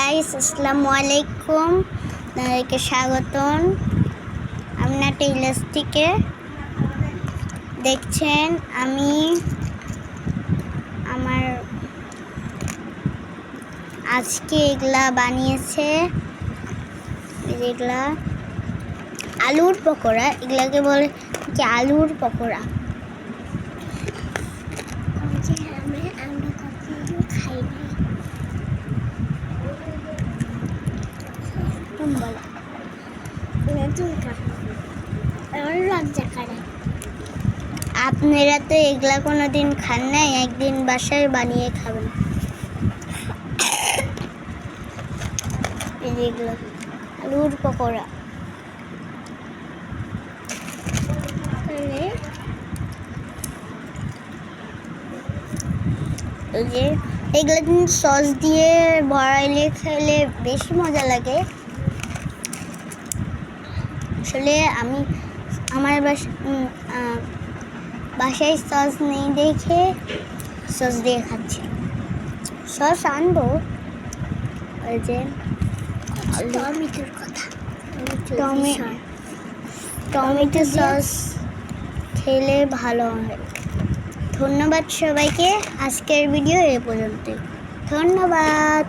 Guys, আসসালামু আলাইকুম। আপনাদেরকে স্বাগতম। আমি নাটি ইলাস্টিকে দেখছেন। আমি আমার আজকে এগুলা বানিয়েছে, এগুলা আলুর পকোড়া। এগুলাকে বলে কি আলুর পকোড়া। আপনারা তো এগুলা কোনোদিন খান নাই, একদিন বাসায় বানিয়ে খাবেন। এই যে এগুলো আলুর পকোড়া। এই যে এগুলো কিন্তু সস দিয়ে ভরাইলে খেলে বেশি মজা লাগে। আসলে আমি আমার বাসায় সস নেই দেখে সস দিয়ে খাচ্ছি। সস আনবো, ওই যে টমেটোর কথা, টমেটো সস খেলে ভালো হয়। ধন্যবাদ সবাইকে। আজকের ভিডিও এ পর্যন্তই। ধন্যবাদ।